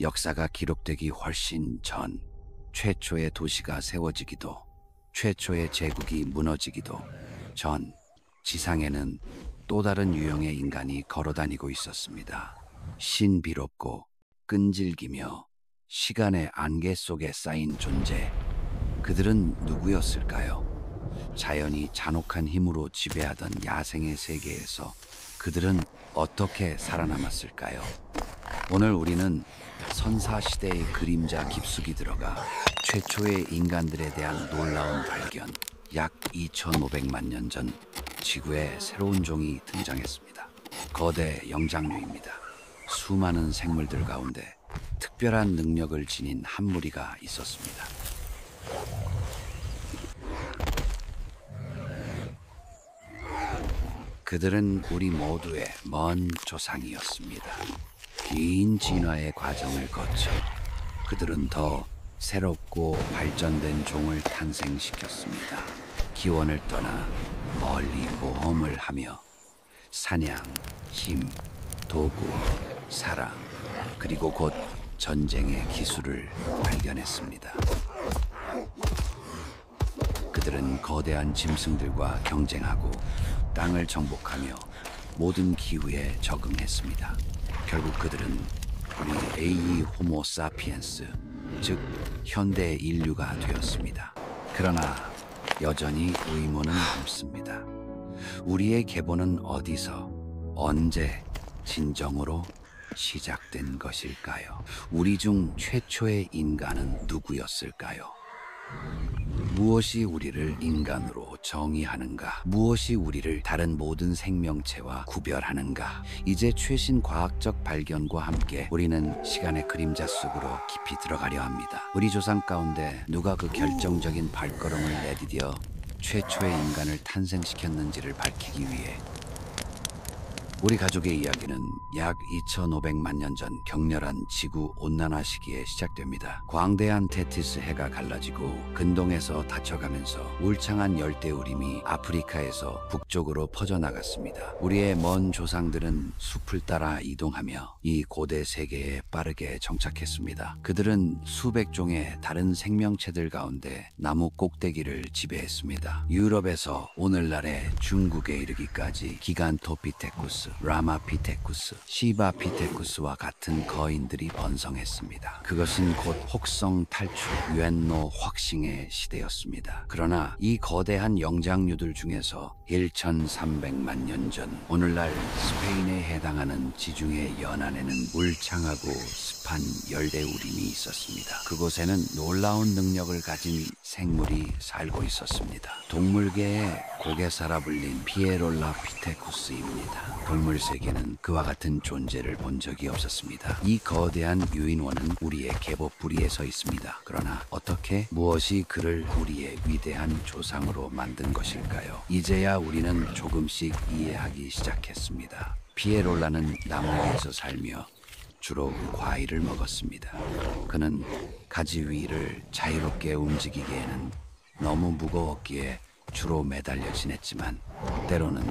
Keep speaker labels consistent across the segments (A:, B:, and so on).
A: 역사가 기록되기 훨씬 전 최초의 도시가 세워지기도, 최초의 제국이 무너지기도 전 지상에는 또 다른 유형의 인간이 걸어다니고 있었습니다. 신비롭고 끈질기며 시간의 안개 속에 쌓인 존재. 그들은 누구였을까요? 자연이 잔혹한 힘으로 지배하던 야생의 세계에서 그들은 어떻게 살아남았을까요? 오늘 우리는 선사시대의 그림자 깊숙이 들어가 최초의 인간들에 대한 놀라운 발견, 약 2500만 년 전 지구에 새로운 종이 등장했습니다. 거대 영장류입니다. 수많은 생물들 가운데 특별한 능력을 지닌 한 무리가 있었습니다. 그들은 우리 모두의 먼 조상이었습니다. 긴 진화의 과정을 거쳐 그들은 더 새롭고 발전된 종을 탄생시켰습니다. 기원을 떠나 멀리 모험을 하며 사냥, 힘, 도구, 사랑, 그리고 곧 전쟁의 기술을 발견했습니다. 그들은 거대한 짐승들과 경쟁하고 땅을 정복하며 모든 기후에 적응했습니다. 결국 그들은 우리 A 호모 사피엔스, 즉 현대 인류가 되었습니다. 그러나 여전히 의문은 남습니다. 우리의 계보는 어디서, 언제 진정으로 시작된 것일까요? 우리 중 최초의 인간은 누구였을까요? 무엇이 우리를 인간으로 정의하는가? 무엇이 우리를 다른 모든 생명체와 구별하는가? 이제 최신 과학적 발견과 함께 우리는 시간의 그림자 속으로 깊이 들어가려 합니다. 우리 조상 가운데 누가 그 결정적인 발걸음을 내디뎌 최초의 인간을 탄생시켰는지를 밝히기 위해 우리 가족의 이야기는 약 2500만 년 전 격렬한 지구 온난화 시기에 시작됩니다. 광대한 테티스 해가 갈라지고 근동에서 닫혀가면서 울창한 열대우림이 아프리카에서 북쪽으로 퍼져나갔습니다. 우리의 먼 조상들은 숲을 따라 이동하며 이 고대 세계에 빠르게 정착했습니다. 그들은 수백 종의 다른 생명체들 가운데 나무 꼭대기를 지배했습니다. 유럽에서 오늘날의 중국에 이르기까지 기간토피테쿠스, 라마피테쿠스, 시바피테쿠스와 같은 거인들이 번성했습니다. 그것은 곧 혹성 탈출, 유엔노 확싱의 시대였습니다. 그러나 이 거대한 영장류들 중에서 1300만 년 전 오늘날 스페인에 해당하는 지중해 연안에는 울창하고 습한 열대우림이 있었습니다. 그곳에는 놀라운 능력을 가진 생물이 살고 있었습니다. 동물계의 고개사라 불린 피에롤라 피테쿠스입니다. 동물 세계는 그와 같은 존재를 본 적이 없었습니다. 이 거대한 유인원은 우리의 계보뿌리에 서 있습니다. 그러나 어떻게, 무엇이 그를 우리의 위대한 조상으로 만든 것일까요? 이제야 우리는 조금씩 이해하기 시작했습니다. 피에롤라는 나무 위에서 살며 주로 과일을 먹었습니다. 그는 가지 위를 자유롭게 움직이기에는 너무 무거웠기에 주로 매달려 지냈지만 때로는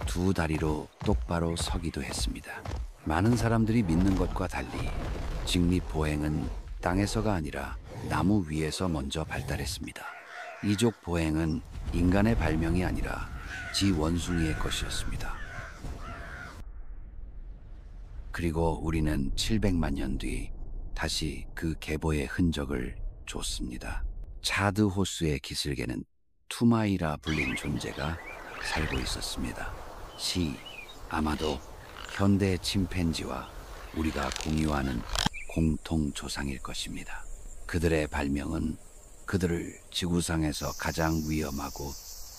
A: 두 다리로 똑바로 서기도 했습니다. 많은 사람들이 믿는 것과 달리 직립보행은 땅에서가 아니라 나무 위에서 먼저 발달했습니다. 이족 보행은 인간의 발명이 아니라 지 원숭이의 것이었습니다. 그리고 우리는 700만 년 뒤 다시 그 계보의 흔적을 줬습니다. 차드 호수의 기슭에는 투마이라 불린 존재가 살고 있었습니다. 아마도 현대 침팬지와 우리가 공유하는 공통 조상일 것입니다. 그들의 발명은 그들을 지구상에서 가장 위험하고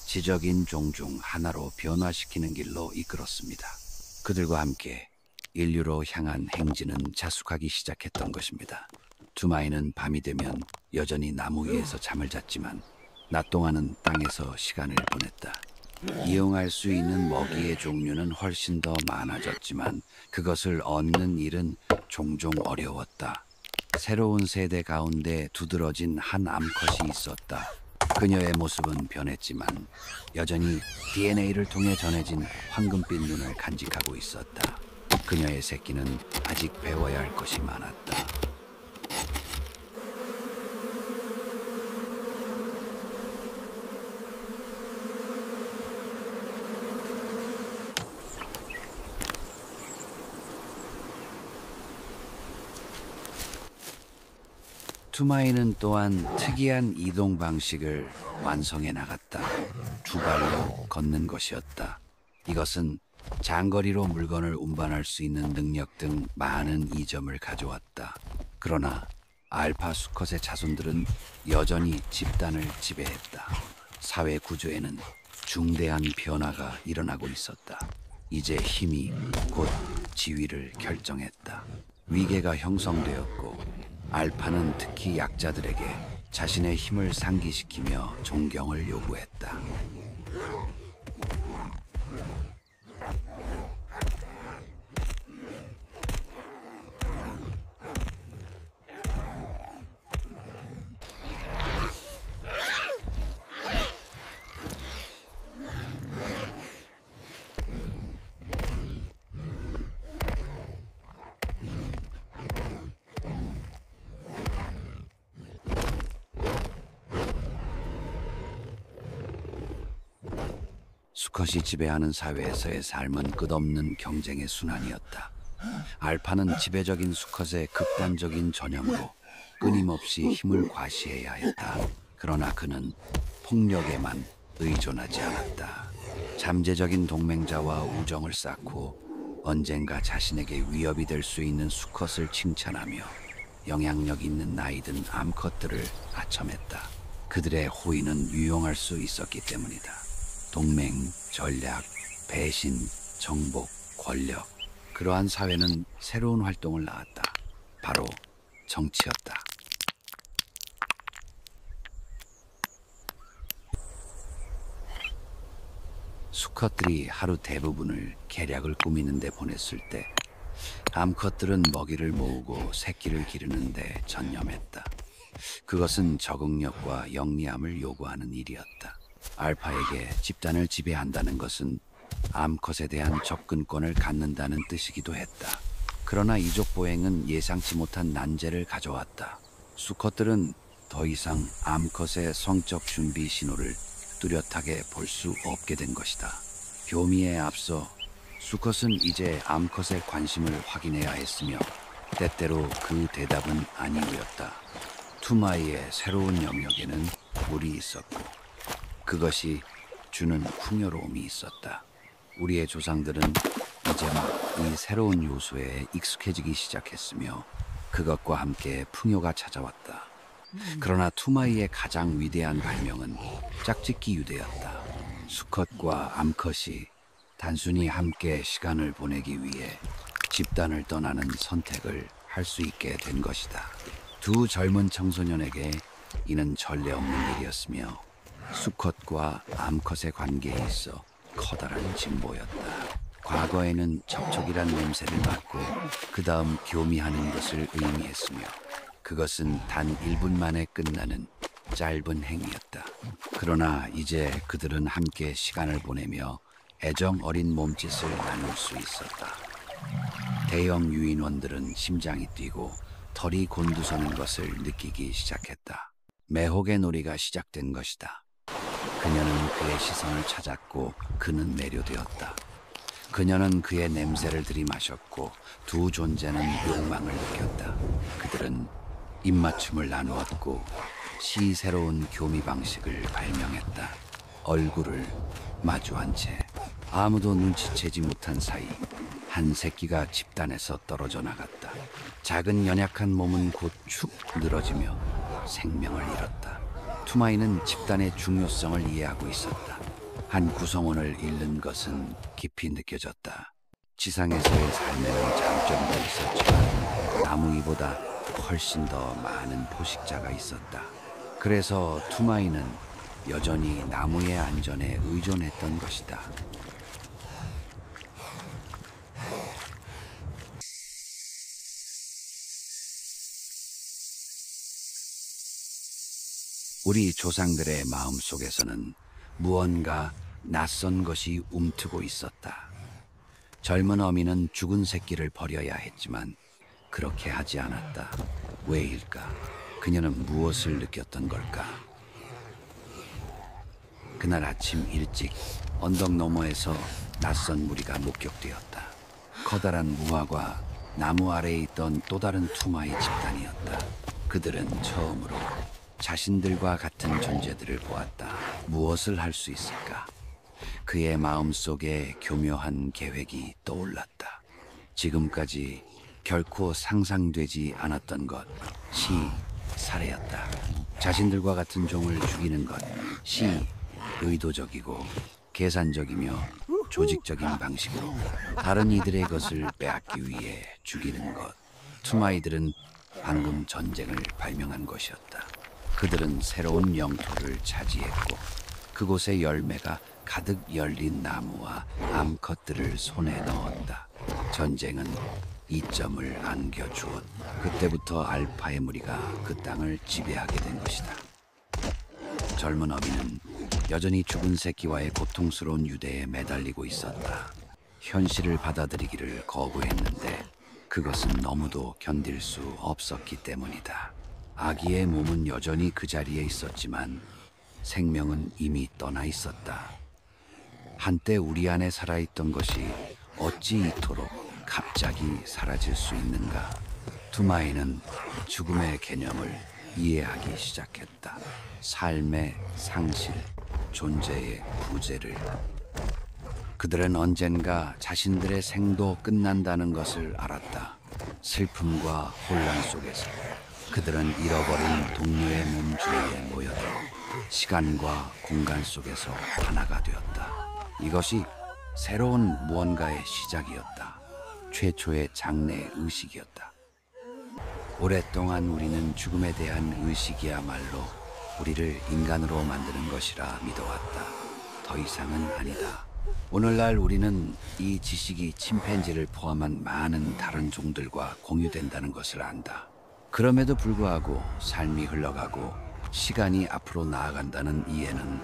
A: 지적인 종 중 하나로 변화시키는 길로 이끌었습니다. 그들과 함께 인류로 향한 행진은 자숙하기 시작했던 것입니다. 투마이는 밤이 되면 여전히 나무 위에서 잠을 잤지만 낮 동안은 땅에서 시간을 보냈다. 이용할 수 있는 먹이의 종류는 훨씬 더 많아졌지만 그것을 얻는 일은 종종 어려웠다. 새로운 세대 가운데 두드러진 한 암컷이 있었다. 그녀의 모습은 변했지만 여전히 DNA를 통해 전해진 황금빛 눈을 간직하고 있었다. 그녀의 새끼는 아직 배워야 할 것이 많았다. 투마이는 또한 특이한 이동 방식을 완성해 나갔다. 두 발로 걷는 것이었다. 이것은 장거리로 물건을 운반할 수 있는 능력 등 많은 이점을 가져왔다. 그러나 알파 수컷의 자손들은 여전히 집단을 지배했다. 사회 구조에는 중대한 변화가 일어나고 있었다. 이제 힘이 곧 지위를 결정했다. 위계가 형성되었고 알파는 특히 약자들에게 자신의 힘을 상기시키며 존경을 요구했다. 수컷이 지배하는 사회에서의 삶은 끝없는 경쟁의 순환이었다. 알파는 지배적인 수컷의 극단적인 전형으로 끊임없이 힘을 과시해야 했다. 그러나 그는 폭력에만 의존하지 않았다. 잠재적인 동맹자와 우정을 쌓고 언젠가 자신에게 위협이 될 수 있는 수컷을 칭찬하며 영향력 있는 나이든 암컷들을 아첨했다. 그들의 호의는 유용할 수 있었기 때문이다. 동맹, 전략, 배신, 정복, 권력. 그러한 사회는 새로운 활동을 낳았다. 바로 정치였다. 수컷들이 하루 대부분을 계략을 꾸미는 데 보냈을 때 암컷들은 먹이를 모으고 새끼를 기르는 데 전념했다. 그것은 적응력과 영리함을 요구하는 일이었다. 알파에게 집단을 지배한다는 것은 암컷에 대한 접근권을 갖는다는 뜻이기도 했다. 그러나 이족 보행은 예상치 못한 난제를 가져왔다. 수컷들은 더 이상 암컷의 성적 준비 신호를 뚜렷하게 볼 수 없게 된 것이다. 교미에 앞서 수컷은 이제 암컷의 관심을 확인해야 했으며 때때로 그 대답은 아니오였다. 투마이의 새로운 영역에는 물이 있었고 그것이 주는 풍요로움이 있었다. 우리의 조상들은 이제 막 이 새로운 요소에 익숙해지기 시작했으며 그것과 함께 풍요가 찾아왔다. 그러나 투마이의 가장 위대한 발명은 짝짓기 유대였다. 수컷과 암컷이 단순히 함께 시간을 보내기 위해 집단을 떠나는 선택을 할 수 있게 된 것이다. 두 젊은 청소년에게 이는 전례 없는 일이었으며 수컷과 암컷의 관계에 있어 커다란 진보였다. 과거에는 접촉이란 냄새를 맡고 그 다음 교미하는 것을 의미했으며 그것은 단 1분 만에 끝나는 짧은 행위였다. 그러나 이제 그들은 함께 시간을 보내며 애정 어린 몸짓을 나눌 수 있었다. 대형 유인원들은 심장이 뛰고 털이 곤두서는 것을 느끼기 시작했다. 매혹의 놀이가 시작된 것이다. 그녀는 그의 시선을 찾았고 그는 매료되었다. 그녀는 그의 냄새를 들이마셨고 두 존재는 욕망을 느꼈다. 그들은 입맞춤을 나누었고 시새로운 교미 방식을 발명했다. 얼굴을 마주한 채 아무도 눈치채지 못한 사이 한 새끼가 집단에서 떨어져 나갔다. 작은 연약한 몸은 곧 축 늘어지며 생명을 잃었다. 투마이는 집단의 중요성을 이해하고 있었다. 한 구성원을 잃는 것은 깊이 느껴졌다. 지상에서의 삶에는 장점도 있었지만 나무 위보다 훨씬 더 많은 포식자가 있었다. 그래서 투마이는 여전히 나무의 안전에 의존했던 것이다. 우리 조상들의 마음속에서는 무언가 낯선 것이 움트고 있었다. 젊은 어미는 죽은 새끼를 버려야 했지만 그렇게 하지 않았다. 왜일까? 그녀는 무엇을 느꼈던 걸까? 그날 아침 일찍 언덕 너머에서 낯선 무리가 목격되었다. 커다란 무화과 나무 아래에 있던 또 다른 투마이 집단이었다. 그들은 처음으로 자신들과 같은 존재들을 보았다. 무엇을 할 수 있을까? 그의 마음속에 교묘한 계획이 떠올랐다. 지금까지 결코 상상되지 않았던 것이 살해였다. 자신들과 같은 종을 죽이는 것이 의도적이고 계산적이며 조직적인 방식으로 다른 이들의 것을 빼앗기 위해 죽이는 것. 투마이들은 방금 전쟁을 발명한 것이었다. 그들은 새로운 영토를 차지했고 그곳에 열매가 가득 열린 나무와 암컷들을 손에 넣었다. 전쟁은 이점을 안겨주었다. 그때부터 알파의 무리가 그 땅을 지배하게 된 것이다. 젊은 어미는 여전히 죽은 새끼와의 고통스러운 유대에 매달리고 있었다. 현실을 받아들이기를 거부했는데 그것은 너무도 견딜 수 없었기 때문이다. 아기의 몸은 여전히 그 자리에 있었지만 생명은 이미 떠나 있었다. 한때 우리 안에 살아있던 것이 어찌 이토록 갑자기 사라질 수 있는가? 투마이는 죽음의 개념을 이해하기 시작했다. 삶의 상실, 존재의 부재를. 그들은 언젠가 자신들의 생도 끝난다는 것을 알았다. 슬픔과 혼란 속에서 그들은 잃어버린 동료의 몸 주위에 모여들어 시간과 공간 속에서 하나가 되었다. 이것이 새로운 무언가의 시작이었다. 최초의 장래 의식이었다. 오랫동안 우리는 죽음에 대한 의식이야말로 우리를 인간으로 만드는 것이라 믿어왔다. 더 이상은 아니다. 오늘날 우리는 이 지식이 침팬지를 포함한 많은 다른 종들과 공유된다는 것을 안다. 그럼에도 불구하고 삶이 흘러가고 시간이 앞으로 나아간다는 이해는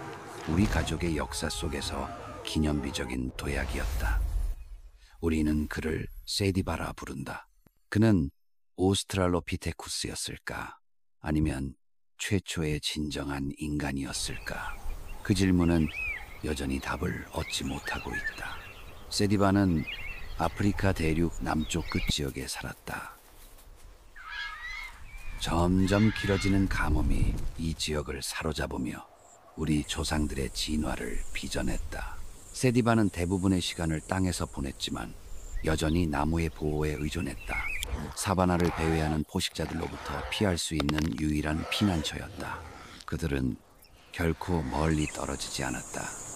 A: 우리 가족의 역사 속에서 기념비적인 도약이었다. 우리는 그를 세디바라 부른다. 그는 오스트랄로피테쿠스였을까? 아니면 최초의 진정한 인간이었을까? 그 질문은 여전히 답을 얻지 못하고 있다. 세디바는 아프리카 대륙 남쪽 끝 지역에 살았다. 점점 길어지는 가뭄이 이 지역을 사로잡으며 우리 조상들의 진화를 빚어냈다. 세디바는 대부분의 시간을 땅에서 보냈지만 여전히 나무의 보호에 의존했다. 사바나를 배회하는 포식자들로부터 피할 수 있는 유일한 피난처였다. 그들은 결코 멀리 떨어지지 않았다.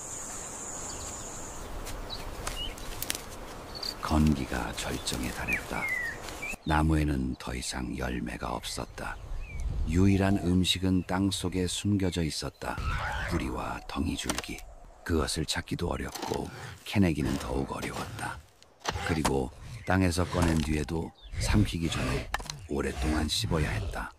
A: 건기가 절정에 달했다. 나무에는 더 이상 열매가 없었다. 유일한 음식은 땅속에 숨겨져 있었다. 뿌리와 덩이줄기. 그것을 찾기도 어렵고 캐내기는 더욱 어려웠다. 그리고 땅에서 꺼낸 뒤에도 삼키기 전에 오랫동안 씹어야 했다.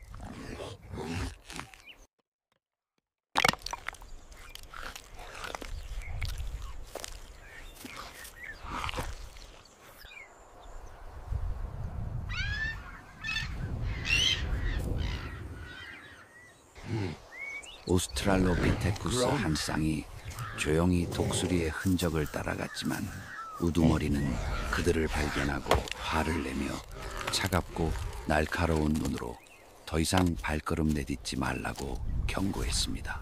A: 오스트랄로피테쿠스 한 쌍이 조용히 독수리의 흔적을 따라갔지만 우두머리는 그들을 발견하고 화를 내며 차갑고 날카로운 눈으로 더 이상 발걸음 내딛지 말라고 경고했습니다.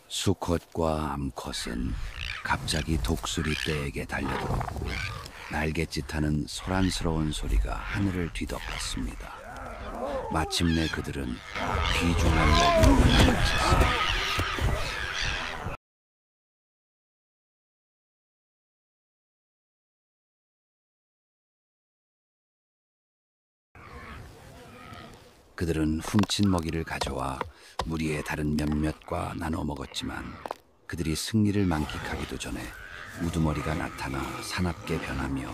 A: 수컷과 암컷은 갑자기 독수리 떼에게 달려들었고 날갯짓하는 소란스러운 소리가 하늘을 뒤덮었습니다. 마침내 그들은 귀중한 먹이를 훔쳤습니다. 그들은 훔친 먹이를 가져와 무리의 다른 몇몇과 나눠 먹었지만 그들이 승리를 만끽하기도 전에 우두머리가 나타나 사납게 변하며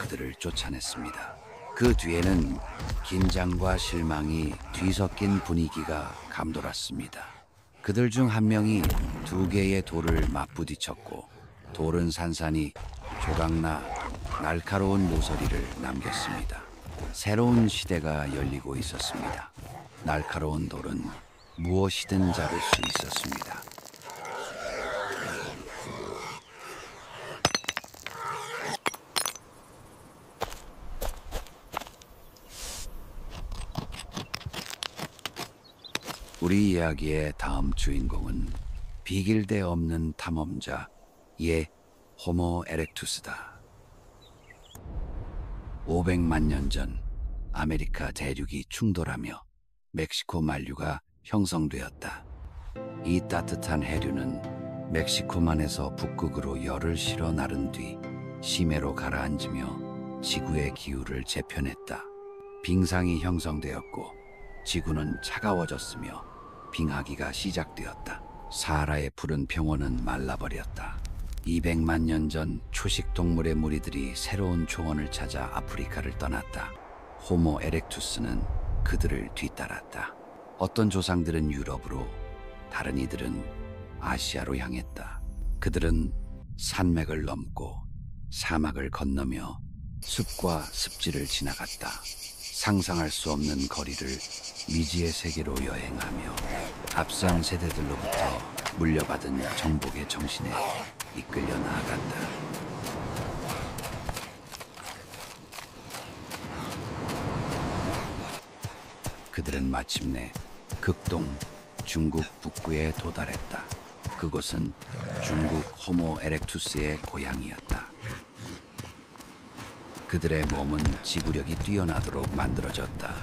A: 그들을 쫓아냈습니다. 그 뒤에는 긴장과 실망이 뒤섞인 분위기가 감돌았습니다. 그들 중 한 명이 두 개의 돌을 맞부딪혔고 돌은 산산이 조각나 날카로운 모서리를 남겼습니다. 새로운 시대가 열리고 있었습니다. 날카로운 돌은 무엇이든 자를 수 있었습니다. 우리 이야기의 다음 주인공은 비길대 없는 탐험자 호모 에렉투스다. 500만 년 전 아메리카 대륙이 충돌하며 멕시코 만류가 형성되었다. 이 따뜻한 해류는 멕시코만에서 북극으로 열을 실어 나른 뒤 심해로 가라앉으며 지구의 기후를 재편했다. 빙상이 형성되었고 지구는 차가워졌으며 빙하기가 시작되었다. 사하라의 푸른 평원은 말라버렸다. 200만 년 전 초식 동물의 무리들이 새로운 초원을 찾아 아프리카를 떠났다. 호모 에렉투스는 그들을 뒤따랐다. 어떤 조상들은 유럽으로, 다른 이들은 아시아로 향했다. 그들은 산맥을 넘고 사막을 건너며 숲과 습지를 지나갔다. 상상할 수 없는 거리를 미지의 세계로 여행하며 앞선 세대들로부터 물려받은 정복의 정신에 이끌려 나아간다. 그들은 마침내 극동 중국 북부에 도달했다. 그곳은 중국 호모 에렉투스의 고향이었다. 그들의 몸은 지구력이 뛰어나도록 만들어졌다.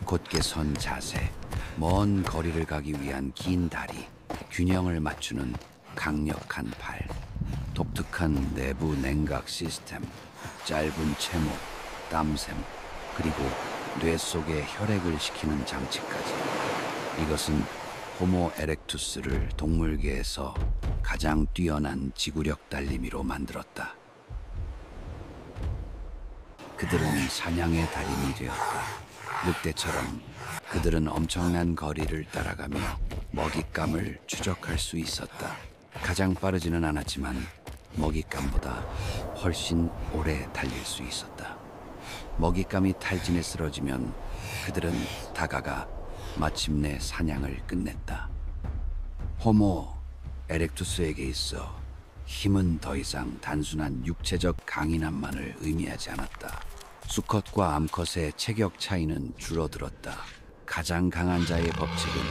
A: 곧게 선 자세, 먼 거리를 가기 위한 긴 다리, 균형을 맞추는 강력한 팔, 독특한 내부 냉각 시스템, 짧은 채목, 땀샘, 그리고 뇌 속에 혈액을 식히는 장치까지. 이것은 호모 에렉투스를 동물계에서 가장 뛰어난 지구력 달리미로 만들었다. 그들은 사냥의 달인이 되었다. 늑대처럼 그들은 엄청난 거리를 따라가며 먹잇감을 추적할 수 있었다. 가장 빠르지는 않았지만 먹잇감보다 훨씬 오래 달릴 수 있었다. 먹잇감이 탈진에 쓰러지면 그들은 다가가 마침내 사냥을 끝냈다. 호모 에렉투스에게 있어 힘은 더 이상 단순한 육체적 강인함만을 의미하지 않았다. 수컷과 암컷의 체격 차이는 줄어들었다. 가장 강한 자의 법칙은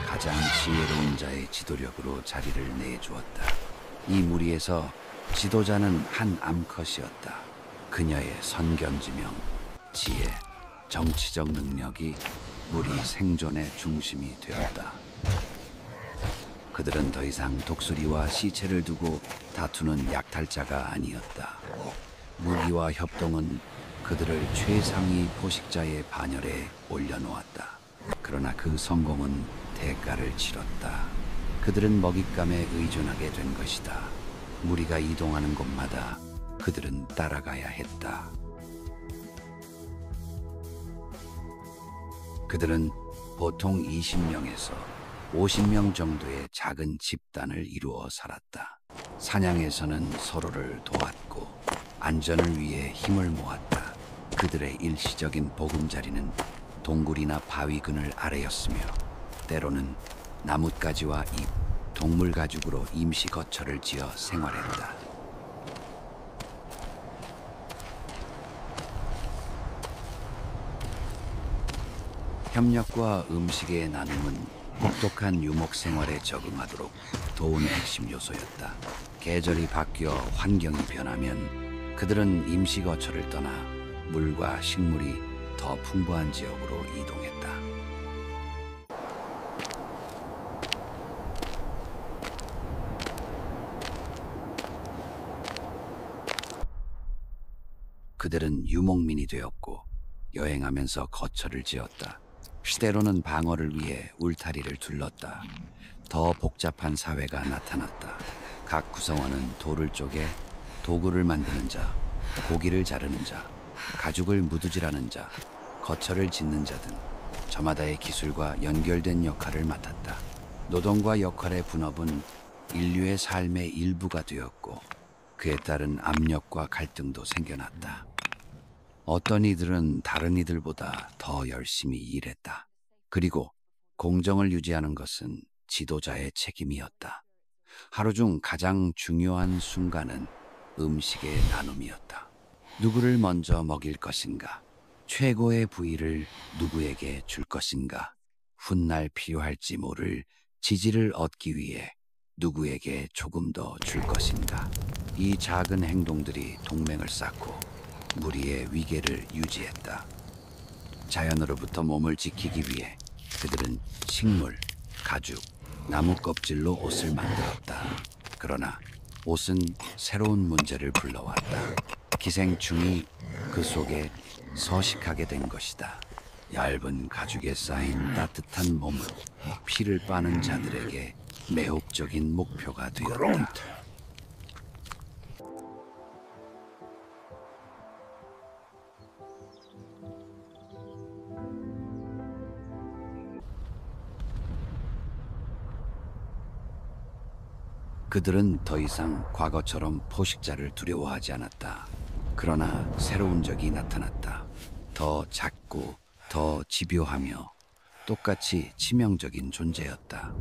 A: 가장 지혜로운 자의 지도력으로 자리를 내주었다. 이 무리에서 지도자는 한 암컷이었다. 그녀의 선견지명, 지혜, 정치적 능력이 무리 생존의 중심이 되었다. 그들은 더 이상 독수리와 시체를 두고 다투는 약탈자가 아니었다. 무기와 협동은 그들을 최상위 포식자의 반열에 올려놓았다. 그러나 그 성공은 대가를 치렀다. 그들은 먹잇감에 의존하게 된 것이다. 무리가 이동하는 곳마다 그들은 따라가야 했다. 그들은 보통 20명에서 50명 정도의 작은 집단을 이루어 살았다. 사냥에서는 서로를 도왔고 안전을 위해 힘을 모았다. 그들의 일시적인 보금자리는 동굴이나 바위 그늘 아래였으며 때로는 나뭇가지와 잎, 동물 가죽으로 임시 거처를 지어 생활했다. 협력과 음식의 나눔은 혹독한 유목 생활에 적응하도록 도운 핵심 요소였다. 계절이 바뀌어 환경이 변하면 그들은 임시 거처를 떠나 물과 식물이 더 풍부한 지역으로 이동했다. 그들은 유목민이 되었고 여행하면서 거처를 지었다. 때로는 방어를 위해 울타리를 둘렀다. 더 복잡한 사회가 나타났다. 각 구성원은 돌을 쪼개 도구를 만드는 자, 고기를 자르는 자, 가죽을 무두질하는 자, 거처를 짓는 자 등 저마다의 기술과 연결된 역할을 맡았다. 노동과 역할의 분업은 인류의 삶의 일부가 되었고 그에 따른 압력과 갈등도 생겨났다. 어떤 이들은 다른 이들보다 더 열심히 일했다. 그리고 공정을 유지하는 것은 지도자의 책임이었다. 하루 중 가장 중요한 순간은 음식의 나눔이었다. 누구를 먼저 먹일 것인가? 최고의 부위를 누구에게 줄 것인가? 훗날 필요할지 모를 지지를 얻기 위해 누구에게 조금 더 줄 것인가. 이 작은 행동들이 동맹을 쌓고 무리의 위계를 유지했다. 자연으로부터 몸을 지키기 위해 그들은 식물, 가죽, 나무 껍질로 옷을 만들었다. 그러나 옷은 새로운 문제를 불러왔다. 기생충이 그 속에 서식하게 된 것이다. 얇은 가죽에 쌓인 따뜻한 몸은 피를 빠는 자들에게 매혹적인 목표가 되었다. 그들은 더 이상 과거처럼 포식자를 두려워하지 않았다. 그러나 새로운 적이 나타났다. 더 작고 더 집요하며 똑같이 치명적인 존재였다.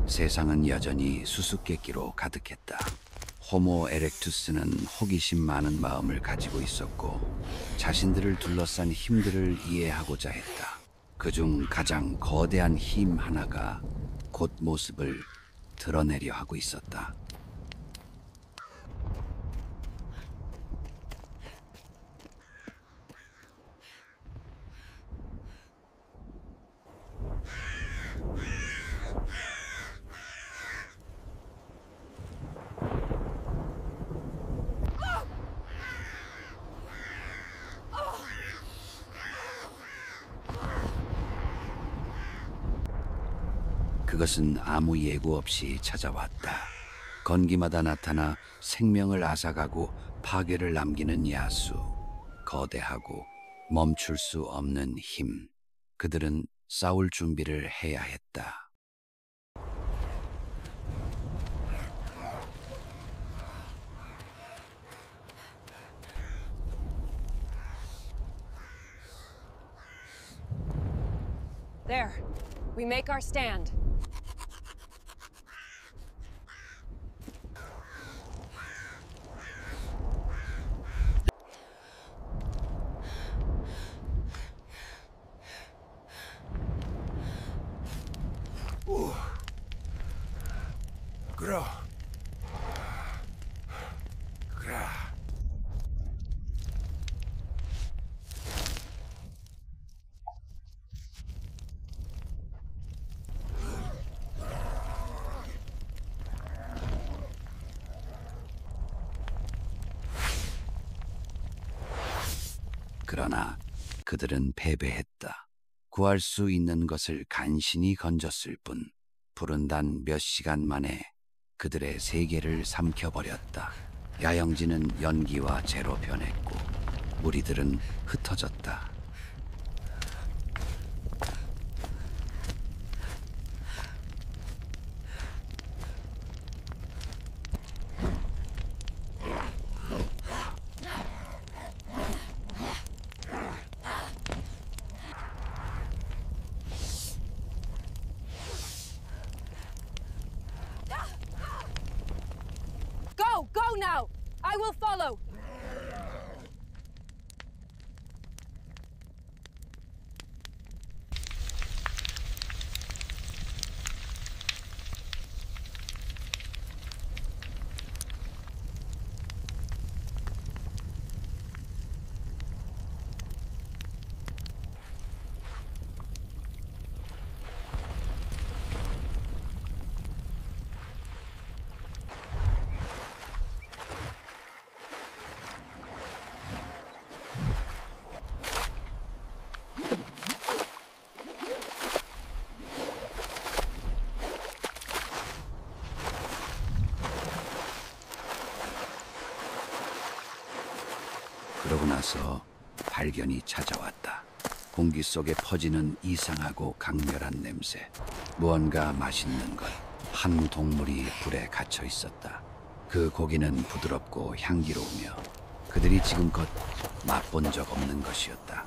A: 세상은 여전히 수수께끼로 가득했다. 호모 에렉투스는 호기심 많은 마음을 가지고 있었고 자신들을 둘러싼 힘들을 이해하고자 했다. 그중 가장 거대한 힘 하나가 곧 모습을 드러내려 하고 있었다. 그것은 아무 예고 없이 찾아왔다. 건기마다 나타나 생명을 앗아가고 파괴를 남기는 야수. 거대하고 멈출 수 없는 힘. 그들은 싸울 준비를 해야 했다.
B: There. We make our stand.
C: 그라. 그라.
A: 그러나 그들은 패배했다. 구할 수 있는 것을 간신히 건졌을 뿐 불은 단 몇 시간 만에 그들의 세계를 삼켜버렸다. 야영지는 연기와 재로 변했고 무리들은 흩어졌다.
B: Go now! I will follow!
A: 그러고 나서 발견이 찾아왔다. 공기 속에 퍼지는 이상하고 강렬한 냄새. 무언가 맛있는 것. 한 동물이 불에 갇혀 있었다. 그 고기는 부드럽고 향기로우며 그들이 지금껏 맛본 적 없는 것이었다.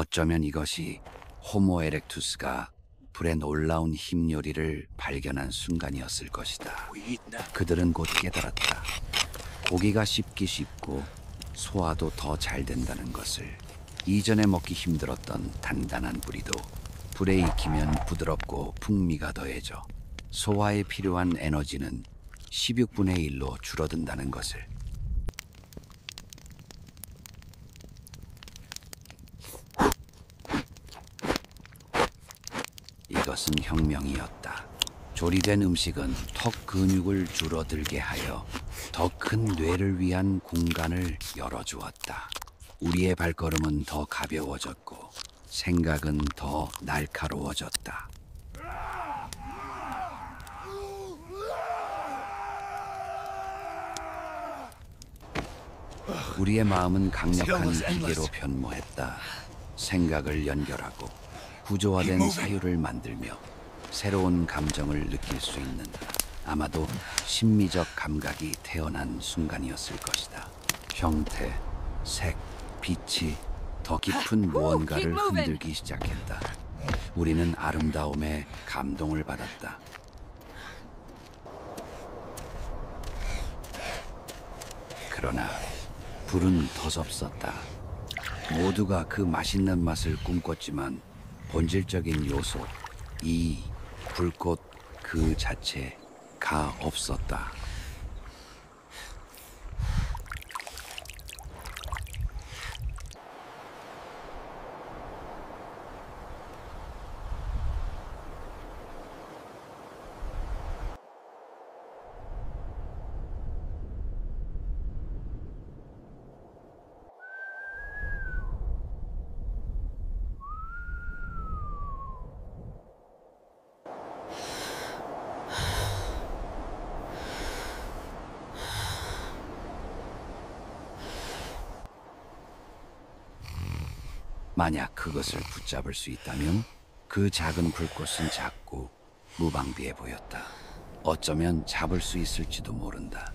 A: 어쩌면 이것이 호모 에렉투스가 불의 놀라운 힘 요리를 발견한 순간이었을 것이다.
C: We eat now.
A: 그들은 곧 깨달았다. 고기가 씹기 쉽고 소화도 더 잘 된다는 것을. 이전에 먹기 힘들었던 단단한 부리도 불에 익히면 부드럽고 풍미가 더해져 소화에 필요한 에너지는 16분의 1로 줄어든다는 것을. 이것은 혁명이었다. 조리된 음식은 턱 근육을 줄어들게 하여 더 큰 뇌를 위한 공간을 열어주었다. 우리의 발걸음은 더 가벼워졌고 생각은 더 날카로워졌다. 우리의 마음은 강력한 기계로 변모했다. 생각을 연결하고 구조화된 사유를 만들며 새로운 감정을 느낄 수 있는, 아마도 심미적 감각이 태어난 순간이었을 것이다. 형태, 색, 빛이 더 깊은 무언가를 흔들기 시작했다. 우리는 아름다움에 감동을 받았다. 그러나 불은 더섭었다. 모두가 그 맛있는 맛을 꿈꿨지만 본질적인 요소, 이 불꽃 그 자체가 없었다. 만약 그것을 붙잡을 수 있다면 그 작은 불꽃은 작고 무방비해 보였다. 어쩌면 잡을 수 있을지도 모른다.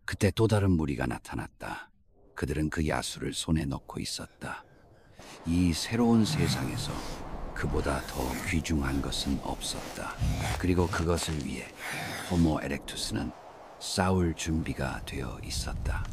A: 그때 또 다른 무리가 나타났다. 그들은 그 야수를 손에 넣고 있었다. 이 새로운 세상에서 그보다 더 귀중한 것은 없었다. 그리고 그것을 위해 호모 에렉투스는 싸울 준비가 되어 있었다.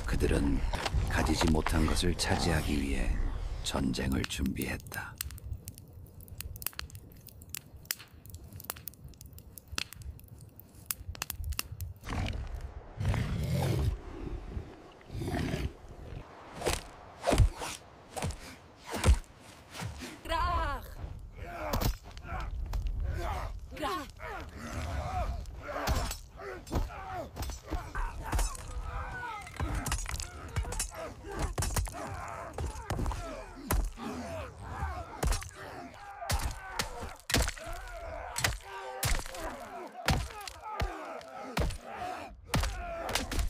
A: 그들은 가지지 못한 것을 차지하기 위해 전쟁을 준비했다.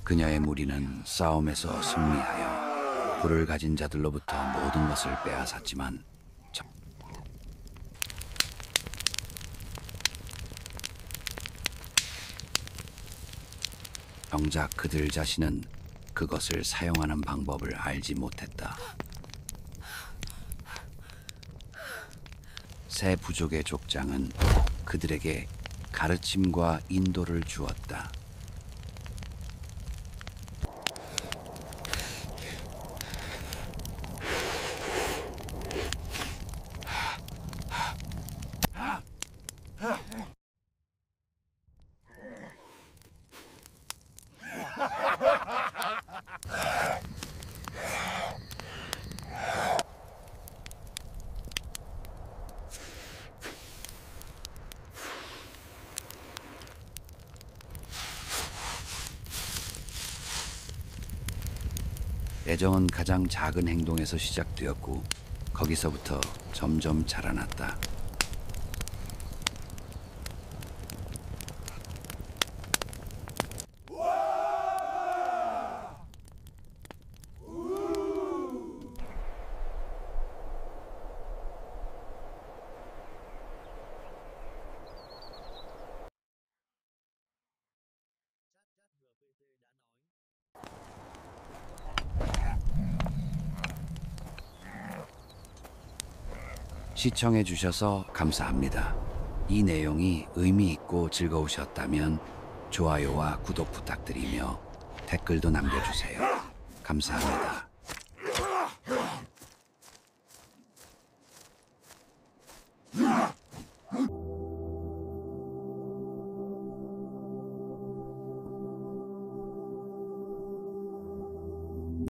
A: 그녀의 무리는 싸움에서 승리하여 불을 가진 자들로부터 모든 것을 빼앗았지만 정작 그들 자신은 그것을 사용하는 방법을 알지 못했다. 새 부족의 족장은 그들에게 가르침과 인도를 주었다. 애정은 가장 작은 행동에서 시작되었고 거기서부터 점점 자라났다. 시청해 주셔서 감사합니다. 이 내용이 의미 있고 즐거우셨다면 좋아요와 구독 부탁드리며 댓글도 남겨주세요. 감사합니다.